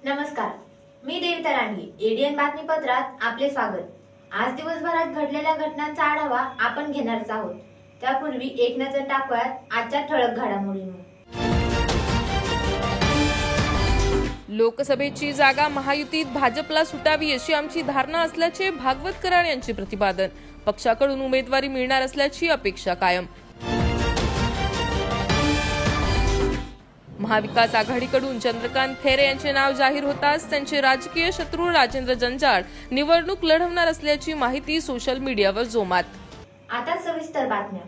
नमस्कार, मी देविता राणी. एडीएन बातमीपत्रात आपले स्वागत. आज दिवसभरात घडलेल्या घटनांचा आढावा आपण घेणारच आहोत. त्यापूर्वी एक नजर टाकूयात आजच्या ठळक घडामोडींवर. लोकसभेची जागा महायुतीत भाजपला सुटावी अशी आमची धारणा असल्याचे भागवत कराड यांचे प्रतिपादन. पक्षाकडून उमेदवारी मिळणार असल्याची अपेक्षा कायम. महाविकास आघाडीकडून चंद्रकांत खैरे यांचे नाव जाहीर होताच त्यांचे राजकीय शत्रू राजेंद्र जंजाळ निवडणूक लढवणार असल्याची माहिती सोशल मीडियावर जोमात. आता सविस्तर बातम्या.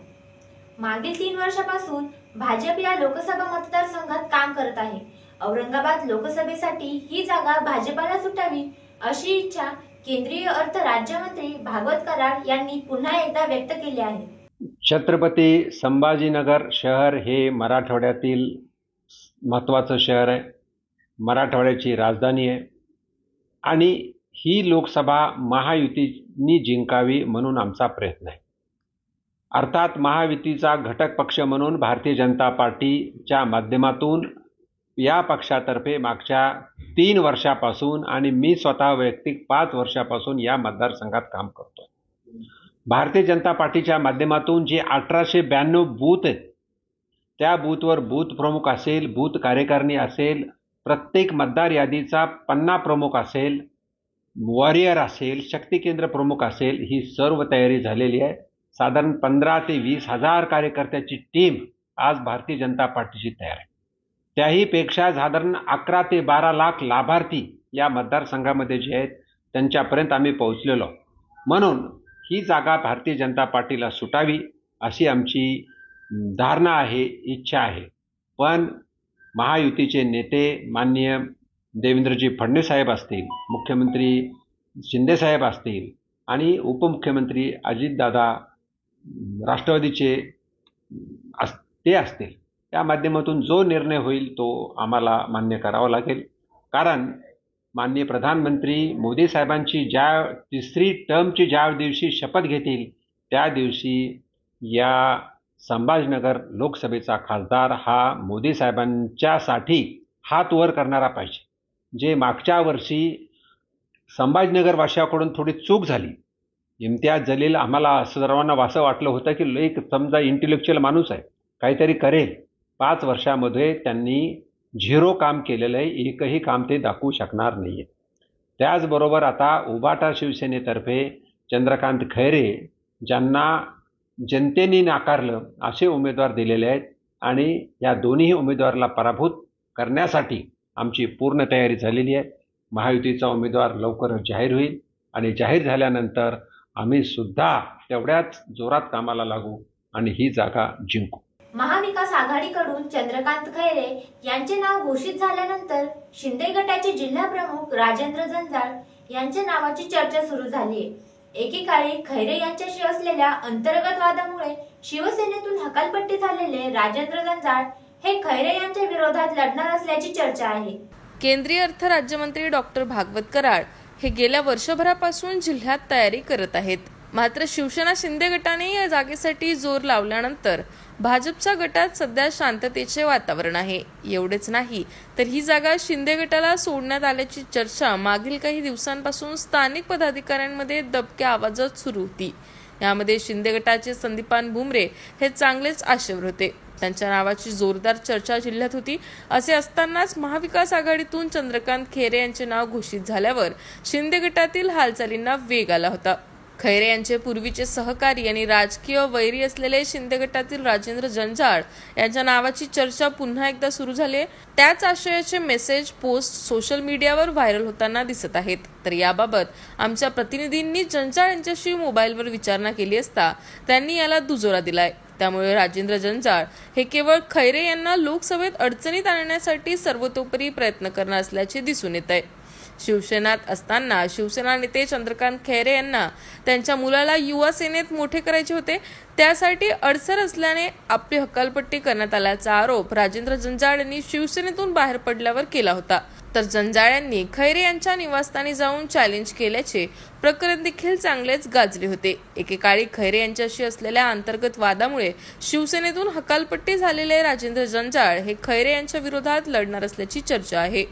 मागील 3 वर्षापासून भाजप या लोकसभा मतदारसंघात काम करत आहे. औरंगाबाद लोकसभेसाठी ही जागा भाजपाला सुटावी अशी इच्छा केंद्रीय अर्थ राज्यमंत्री भागवत कराड यांनी पुन्हा एकदा व्यक्त केली आहे. छत्रपती संभाजीनगर शहर हे मराठवाड्यातील महत्त्वाचं शहर आहे, मराठवाड्याची राजधानी आहे आणि ही लोकसभा महायुतीने जिंकावी म्हणून आमचा प्रयत्न आहे. अर्थात महायुतीचा घटक पक्ष म्हणून भारतीय जनता पार्टीच्या माध्यमातून या पक्षातर्फे मागच्या 3 वर्षापासून आणि मी स्वतः वैयक्तिक 5 वर्षापासून या मतदारसंघात काम करतो. भारतीय जनता पार्टीच्या माध्यमातून जे 1892 बूथ आहेत त्या बूथवर बूथ प्रमुख असेल, बूथ कार्यकारिणी असेल, प्रत्येक मतदार यादीचा पन्ना प्रमुख असेल, वॉरियर असेल, शक्ती केंद्र प्रमुख असेल, ही सर्व तयारी झालेली आहे. साधारण 15 ते 20 हजार कार्यकर्त्याची टीम आज भारतीय जनता पार्टीची तयार आहे. त्याहीपेक्षा साधारण 11 ते 12 लाख लाभार्थी या मतदारसंघामध्ये जे आहेत त्यांच्यापर्यंत आम्ही पोहोचलेलो. म्हणून ही जागा भारतीय जनता पार्टीला सुटावी अशी आमची धारणा आहे, इच्छा आहे. पण महायुतीचे नेते माननीय देवेंद्रजी फडणवीस साहेब असतील, मुख्यमंत्री शिंदेसाहेब असतील आणि उपमुख्यमंत्री अजितदादा राष्ट्रवादीचे ते असतील, त्या माध्यमातून जो निर्णय होईल तो आम्हाला मान्य करावा लागेल. कारण माननीय प्रधानमंत्री मोदी साहेबांची ज्या 3री टर्मची ज्या दिवशी शपथ घेतील त्या दिवशी या संभाजीनगर लोकसभेचा खासदार हा मोदी साहेबांच्यासाठी हात वर करणारा पाहिजे. जे मागच्या वर्षी संभाजीनगर वासियांकडून थोडी चूक झाली, इम्तियाज जलील आम्हाला सर्वांना असं वाटलं होतं की एक समजा इंटेलेक्च्युअल माणूस आहे, काहीतरी करेल. 5 वर्षामध्ये त्यांनी 0 काम केलेलं आहे, एकही काम ते दाखवू शकणार नाही आहे. त्याचबरोबर आता उभाटा शिवसेनेतर्फे चंद्रकांत खैरे ज्यांना जनतेने नाकारलं असे उमेदवार दिलेले आहेत आणि या दोन्ही उमेदवाराला पराभूत करण्यासाठी आमची पूर्ण तयारी झालेली आहे. महायुतीचा उमेदवार लवकरच जाहीर होईल आणि जाहीर झाल्यानंतर आम्ही सुद्धा तेवढ्याच जोरात कामाला लागू आणि ही जागा जिंकू. महाविकास आघाडीकडून चंद्रकांत खैरे यांचे नाव घोषित झाल्यानंतर शिंदे गटाचे जिल्हा प्रमुख राजेंद्र जंजाळ यांच्या नावाची चर्चा सुरू झाली आहे. एकेकाळी खैरे यांच्याशी असलेल्या अंतर्गत वादामुळे शिवसेनेतून हकालपट्टी झालेले राजेंद्र जंजाळ हे खैरे यांच्या विरोधात लढणार असल्याची चर्चा आहे. केंद्रीय अर्थ राज्यमंत्री डॉक्टर भागवत कराड हे गेल्या वर्षभरापासून जिल्ह्यात तयारी करत आहेत. मात्र शिवसेना शिंदे गटाने या जागेसाठी जोर लावल्यानंतर भाजपच्या गटात सध्या शांततेचे वातावरण आहे. एवढेच नाही तर ही जागा शिंदे गटाला सोडण्यात आल्याची चर्चा मागील काही दिवसांपासून स्थानिक पदाधिकाऱ्यांमध्ये दबक्या आवाजात सुरू होती. यामध्ये शिंदे गटाचे संदीपान भुमरे हे चांगलेच आशेवर होते. त्यांच्या नावाची जोरदार चर्चा जिल्ह्यात होती. असे असतानाच महाविकास आघाडीतून चंद्रकांत खैरे यांचे नाव घोषित झाल्यावर शिंदे गटातील हालचालींना वेग आला होता. खैरे यांचे पूर्वीचे सहकारी आणि राजकीय वैरी असलेले शिंदे गटातील राजेंद्र जंजाळ यांच्या नावाची चर्चा पुन्हा एकदा सुरू झाली. त्याच आशयाचे मेसेज पोस्ट सोशल मीडियावर व्हायरल होताना दिसत आहेत. तर याबाबत आमच्या प्रतिनिधींनी जंजाळ यांच्याशी मोबाईलवर विचारणा केली असता त्यांनी याला दुजोरा दिलाय. त्यामुळे राजेंद्र जंजाळ हे केवळ खैरे यांना लोकसभेत अडचणीत आणण्यासाठी सर्वतोपरी प्रयत्न करणार असल्याचे दिसून येत आहे. शिवसेनेत असताना शिवसेना नेते चंद्रकांत खैरे यांना त्यांच्या मुलाला युवा सेनेत मोठे करायचे होते, त्यासाठी अडसर असल्याने आपली हकालपट्टी करण्यात आल्याचा आरोप राजेंद्र जंजाळ यांनी शिवसेनेतून बाहेर पडल्यावर केला होता. तर जंजाळ यांनी खैरे यांच्या निवासस्थानी जाऊन चॅलेंज केल्याचे प्रकरण देखील चांगलेच गाजले होते. एकेकाळी खैरे यांच्याशी असलेल्या अंतर्गत वादामुळे शिवसेनेतून हकालपट्टी झालेले राजेंद्र जंजाळ हे खैरे यांच्या विरोधात लढणार असल्याची चर्चा आहे.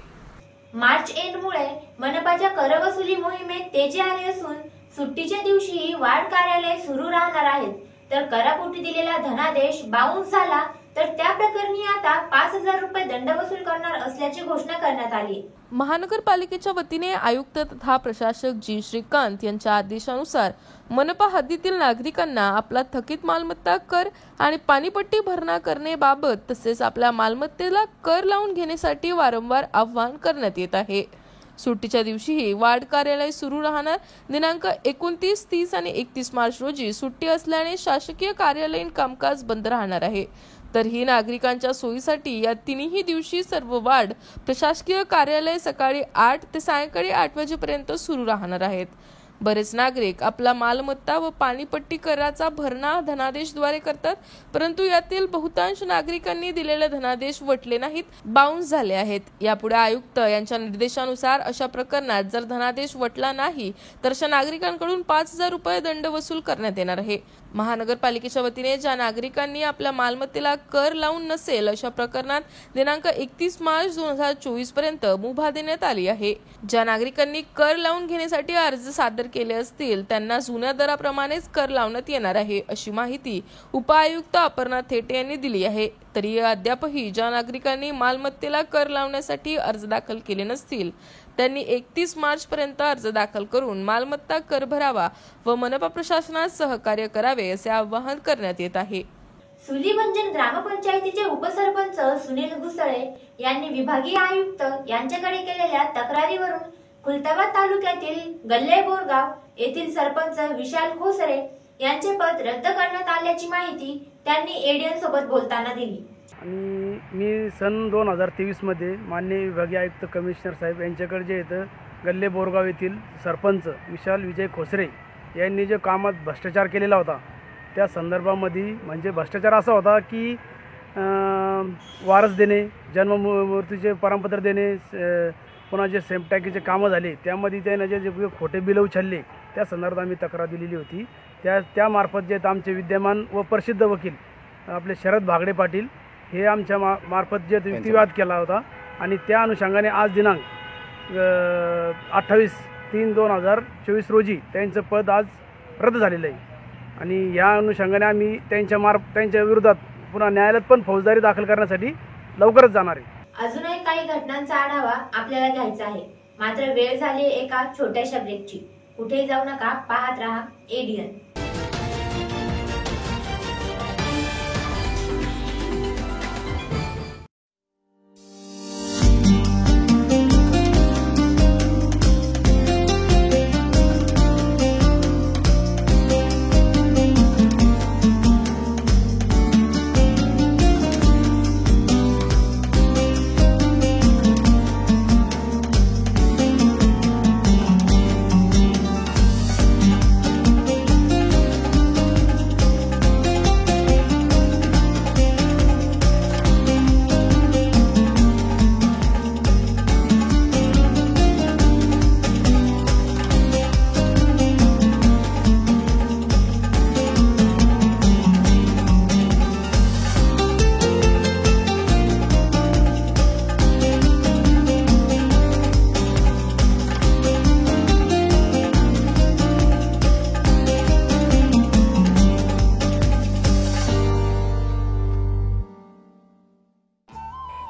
मार्च एंडमुळे मनपाच्या करवसुली मोहिमेत तेजी आली असून सुट्टीच्या दिवशी वार्ड कार्यालय सुरू राहणार आहेत. तर करापोटी दिलेला धनादेश बाउन्स झाला तर त्या प्रकरणी आता 5,000 रुपये दंड वसूल करणार असल्याची घोषणा करण्यात आली. महानगरपालिकेच्या वतीने आयुक्त तथा प्रशासक जी श्रीकांत यांच्या आदेशानुसार मनपा हद्दीतील नागरिकांना आपला थकीत मालमत्ता कर आणि पाणीपट्टी भरणा करण्याबाबत तसेच आपल्या मालमत्तेला कर लावून घेण्यासाठी वारंवार आवाहन करण्यात येत आहे. सुट्टीच्या दिवशीही वार्ड कार्यालय सुरू राहणार. दिनांक 29, 30 आणि 31 मार्च रोजी सुट्टी असल्याने शासकीय कार्यालयीन कामकाज बंद राहणार आहे. तरीही नागरिकांच्या सोयीसाठी या तिन्ही दिवशी सर्व वार्ड प्रशासकीय कार्यालय सकाळी 8 ते सायंकाळी 8 वाजेपर्यंत सुरू राहणार आहेत. बरेच नागरिक आपला मालमत्ता व पाणीपट्टी कराचा भरणा धनादेशद्वारे करतात, परंतु यातील बहुतांश नागरिकांनी दिलेले धनादेश वटले नाहीत, बाउन्स झाले आहेत. यापुढे आयुक्त यांच्या निर्देशानुसार अशा प्रकरणात जर धनादेश वटला नाही तर अशा नागरिकांकडून 5,000 रुपये दंड वसूल करण्यात येणार आहे. महानगरपालिकेच्या वतीने ज्या नागरिकांनी आपल्या मालमत्तेला कर लावून नसेल अशा प्रकरणात दिनांक 31 मार्च 2024 पर्यंत मुभा देण्यात आली आहे. ज्या नागरिकांनी कर लावून घेण्यासाठी अर्ज सादर केले असतील त्यांना जुन्या दराप्रमाणेच कर लावण्यात येणार आहे, अशी माहिती उपआयुक्त अपर्णा थेटे यांनी दिली आहे. तरी अद्यापही ज्या नागरिकांनी मालमत्तेला कर लावण्यासाठी अर्ज दाखल केले नसतील त्यांनी 31 मार्च पर्यंत अर्ज दाखल करून मालमत्ता कर भरावा व मनपा प्रशासनास सहकार्य करावे असे आवाहन करण्यात येत आहे. सुलीभंजन ग्रामपंचायतीचे उपसरपंच सुनील घुसळे यांनी विभागीय आयुक्त यांच्याकडे केलेल्या तक्रारीवरून खुलताबाद तालुक्यातील गल्ले बोरगाव येथील सरपंच विशाल खोसरे यांचे पद रद्द करण्यात आल्याची माहिती त्यांनी एडीएन सोबत बोलताना दिली. आणि मी सन 2023 मध्ये माननीय विभागीय आयुक्त कमिशनर साहेब यांच्याकडे जे येतं गल्ले बोरगाव येथील सरपंच विशाल विजय खोसरे यांनी जे कामात भ्रष्टाचार केलेला होता त्या संदर्भामध्ये म्हणजे भ्रष्टाचार असा होता की वारस देणे, जन्ममृत्यूचे प्रमाणपत्र देणे, पुन्हा जे सेमटॅकीचे कामं झाले त्यामध्ये त्यानं जे खोटे बिल उचलले त्या संदर्भात आम्ही तक्रार दिलेली होती. त्यामार्फत जे आमचे विद्यमान व प्रसिद्ध वकील आपले शरद भागडे पाटील हे आमच्या मार्फत जे युक्तिवाद केला होता आणि त्या अनुषंगाने आज दिनांक 28/3/2024 रोजी त्यांचं पद आज रद्द झालेलं आहे. आणि या अनुषंगाने आम्ही त्यांच्या विरोधात पुन्हा न्यायालयात पण फौजदारी दाखल करण्यासाठी लवकरच जाणार आहे. अजूनही काही घटनांचा आढावा आपल्याला घ्यायचा आहे, मात्र वेळ झाली एका छोट्याशा ब्रेकची. कुठेही जाऊ नका, पाहत रहा एडीएन.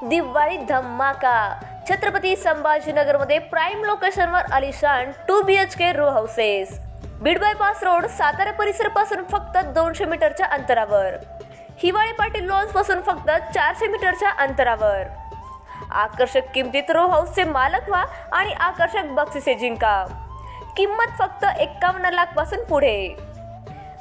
दिवाळी धमाका. छत्रपती संभाजीनगरमध्ये प्राईम लोकेशनवर आलिशान 2 BHK row houses. Beed bypass road Satara परिसर पासून फक्त 200 मीटरच्या अंतरावर. हिवाळी पाटील लॉन्स पासून फक्त 400 मीटरच्या अंतरावर. आकर्षक किमतीत रो हाऊसचे मालक व्हा आणि आकर्षक बक्षिसे जिंका. किंमत फक्त 51 लाख पासून पुढे.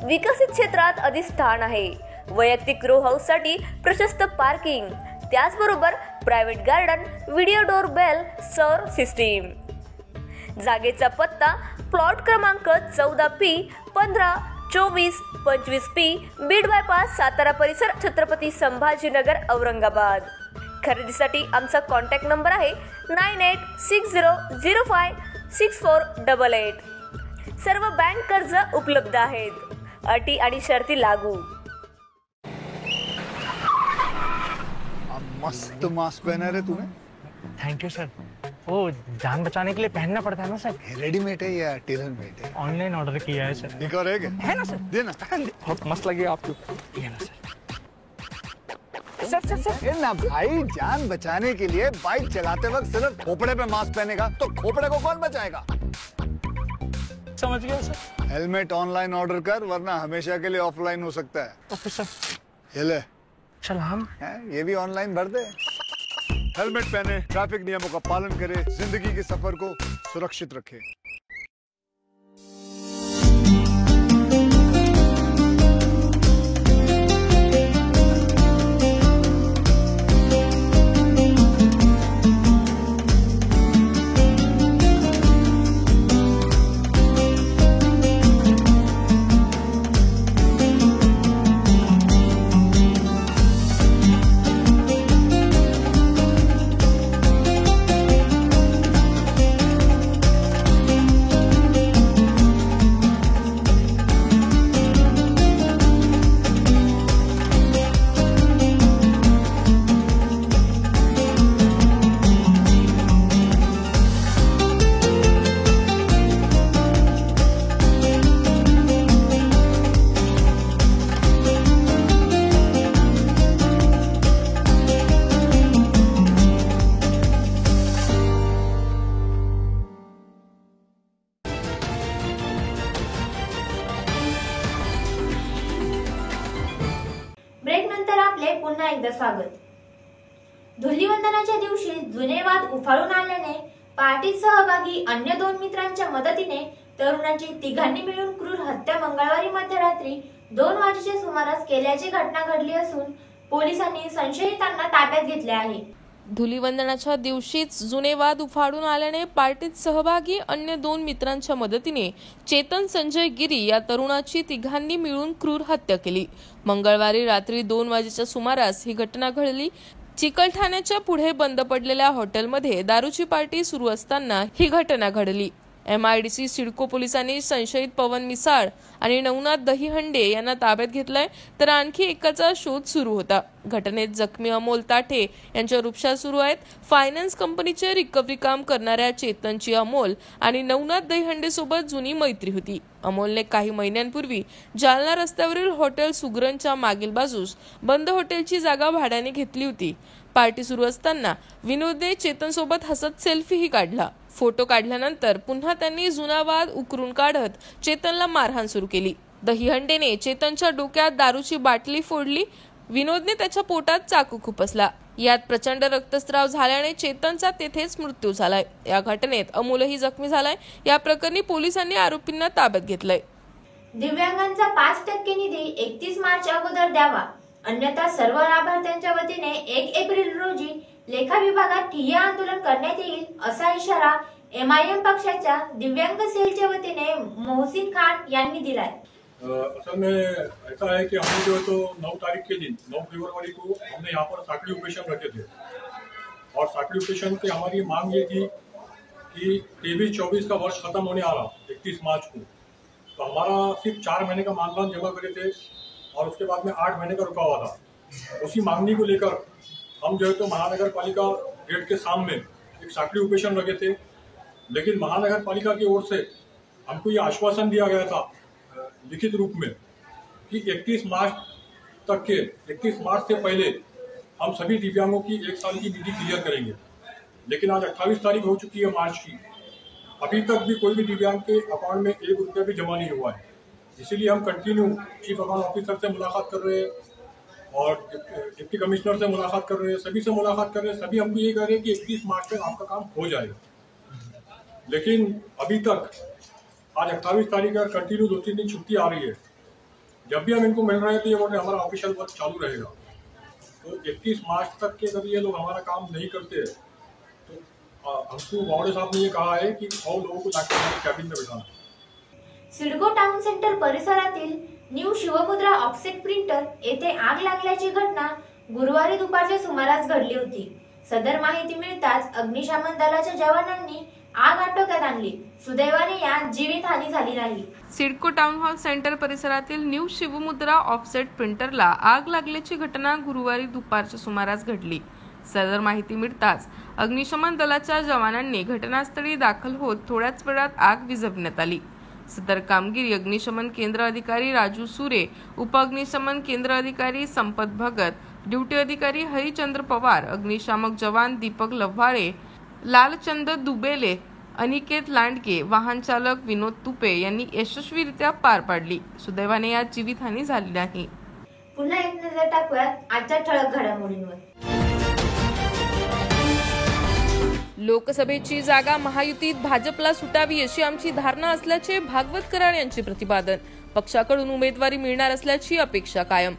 विकसित क्षेत्रात अधिष्ठान आहे. वैयक्तिक रो हाऊस साठी प्रशस्त पार्किंग, त्याचबरोबर private garden, video door bell, सौर सिस्टीम. जागेचा पत्ता प्लॉट क्रमांक 14P152425P बीड बायपास सातारा परिसर छत्रपती संभाजीनगर औरंगाबाद. खरेदीसाठी आमचा कॉन्टॅक्ट नंबर आहे 9860056488. सर्व बँक कर्ज उपलब्ध आहेत. अटी आणि शर्ती लागू. मस्त मास्क पहना रे तूने. Thank you sir. वो जान बचाने के लिए पहनना पड़ता है ना सर. रेडीमेड है या टेलर मेड है? ऑनलाइन ऑर्डर किया है सर. एक और है क्या? है ना सर. देना. बहुत मस्त लगे आपको. ये ना सर. सर ना भाई, जान बचाने के लिए बाइक चलाते वक्त सिर्फ खोपड़े पे मास्क पहनेगा तो खोपड़े को कौन बचाएगा? समझ गया सर. हेलमेट ऑनलाइन ऑर्डर कर, वरना हमेशा के लिए ऑफलाइन हो सकता है. Okay sir. ये ले. चल हम ये भी ऑनलाइन भर दे. हेलमेट पहने, ट्रैफिक नियमों का पालन करे, जिंदगी के सफर को सुरक्षित रखे. ब्रेक नंतर आपले पुन्हा एकदा स्वागत. धुलीवंदनाच्या दिवशी जुने वाद उफाळून आल्याने पार्टीत सहभागी अन्य 2 मित्रांच्या मदतीने तरुणाची तिघांनी मिळून क्रूर हत्या मंगळवारी मध्यरात्री 2 वाजेच्या सुमारास केल्याची घटना घडली असून पोलिसांनी संशयितांना ताब्यात घेतले आहे. धुलीवंदनाच्या दिवशीच जुने वाद उफाळून आल्याने पार्टीत सहभागी अन्य 2 मित्रांच्या मदतीने चेतन संजय गिरी या तरुणाची तिघांनी मिळून क्रूर हत्या केली. मंगळवारी रात्री 2 वाजेच्या सुमारास ही घटना घडली. चिकलठाण्याच्या पुढे बंद पडलेल्या हॉटेलमध्ये दारूची पार्टी सुरू असताना ही घटना घडली. MIDC सिडको पोलिसांनी संशयित पवन मिसाळ आणि नवनाथ दहीहंडे यांना ताब्यात घेतलाय, तर आणखी एकाचा शोध सुरू होता. घटनेत जखमी अमोल ताठे यांच्यावर उपचार सुरू आहेत. फायनान्स कंपनीचे रिकव्हरी काम करणाऱ्या चेतनची अमोल आणि नवनाथ दहीहंडे सोबत जुनी मैत्री होती. अमोलने काही महिन्यांपूर्वी जालना रस्त्यावरील हॉटेल सुगरणच्या मागील बाजूस बंद हॉटेलची जागा भाड्याने घेतली होती. पार्टी सुरू असताना विनोदने चेतन सोबत हसत सेल्फीही काढला. फोटो काढल्यानंतर पुन्हा त्यांनी जुना वाद उकरून काढत चेतनला मारहाण सुरू केली. दहीहंडेने चेतनच्या डोक्यात दारूची बाटली फोडली. विनोदने त्याच्या पोटात चाकू खुपसला. यात प्रचंड रक्तस्राव झाल्याने चेतनचा तेथेच मृत्यू झालाय. या घटनेत अमोलही जखमी झालाय. या प्रकरणी पोलिसांनी आरोपींना ताब्यात घेतलंय. दिव्यांगांचा 5% निधी 31 मार्च अगोदर द्यावा, अन्यथा सर्व लाभार्थ्यांच्या वतीने 1 एप्रिल रोजी लेखा विभागात ठिय्या आंदोलन करण्यात येईल, असा इशारा MIM पक्षाच्या दिव्यांग सेलच्या वतीने मोहसिन खान यांनी दिलाय. असल में ऐसा है कि हमने जो है तो 9 तारीख के दिन 9 फरवरी को हमने यहाँ पर साकड़ी ऑपरेशन रखे थे और साकड़ी ऑपरेशन पे हमारी मांग ये थी कि 23-24 का वर्ष खत्म होने आ रहा 31 मार्च को, तो हमारा सिर्फ 4 महीने का मानधन जमा करे थे और उसके बाद में 8 महीने का रुका हुआ था. उसी मांगनी को लेकर हम जो है तो महानगर पालिका गेट के सामने एक साकड़ी ऑपरेशन रखे थे, लेकिन महानगर पालिका की ओर से हमको ये आश्वासन दिया गया था लिखित रूप में कि 31 मार्च से पहले हम सभी दिव्यांगों की 1 साल की निधि क्लियर करेंगे. लेकिन आज 28 तारीख हो चुकी है मार्च की, अभी तक भी कोई भी दिव्यांग के अकाउंट में 1 रुपया भी जमा नहीं हुआ है. इसीलिए हम कंटिन्यू चीफ अकाउंट ऑफिसर से मुलाकात कर रहे हैं और डिप्टी कमिश्नर से मुलाकात कर रहे हैं, सभी से मुलाकात कर रहे हैं. सभी हमको ये कह रहे हैं कि 31 मार्च तक आपका काम हो जाएगा. लेकिन अभी तक आज 28 तारीख का कंटिन्यू 2-3 दिन छुट्टी आ रही है. जब भी हम इनको मिल रहे हैं तो ये बोल रहे हैं हमारा ऑफिशियल वर्क चालू रहेगा. तो 31 मार्च तक के अगर ये लोग हमारा काम नहीं करते तो हमको बावड़े साहब ने ये कहा है कि 100 लोगों को जाकर हमारे कैबिन में बैठाना। सिडको टाउन सेंटर परिसरातील न्यू शिवमुद्रा ऑफसेट प्रिंटर येथे आग लागल्याची घटना गुरुवारी दुपारच्या सुमारास घडली होती। सदर माहिती मिळताच अग्निशमन दलाच्या जवानांनी आग आटोक्यात आणली। सुदैवाने यात जीवितहानी झाली नाही। सिडको टाउन हॉल सेंटर परिसरातील न्यू शिवमुद्रा ऑफसेट प्रिंटरला आग लागल्याची घटना गुरुवारी दुपारच्या सुमारास घडली। सदर माहिती मिळताच अग्निशमन दलाच्या जवानांनी घटनास्थळी दाखल होत थोड्याच वेळात आग विझवण्यात आली। सदर कामगिरी अग्निशमन केंद्र अधिकारी राजू सुरे, उप अग्निशमन केंद्र अधिकारी संपत भगत, ड्युटी अधिकारी हरिचंद्र पवार, अग्निशामक जवान दीपक लव्हाळे, लालचंद दुबेले, अनिकेत लांडगे, वाहन चालक विनोद तुपे यांनी यशस्वीरित्या पार पाडली। सुदैवाने यात जीवितहानी झाली नाही। पुन्हा एक नजर टाकूयात आजच्या ठळक घडामोडींवर। लोकसभेची जागा महायुतीत भाजपला सुटावी अशी आमची धारणा असल्याचे भागवत कराड यांचे प्रतिपादन। पक्षाकडून उमेदवारी मिळणार असल्याची अपेक्षा कायम।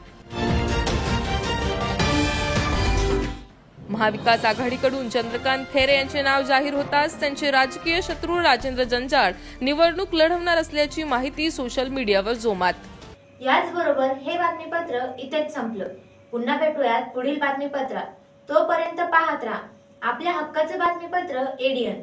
महाविकास आघाडीकडून चंद्रकांत खैरे यांचे नाव जाहीर होताच त्यांचे राजकीय शत्रू राजेंद्र जंजाळ निवडणूक लढवणार असल्याची माहिती सोशल मीडियावर जोमात। याचबरोबर हे बातमीपत्र इथेच संपलं। पुन्हा भेटूयात पुढील बातमीपत्रात। तोपर्यंत पाहत राहा आपल्या हक्काचं बातमीपत्र एडीएन।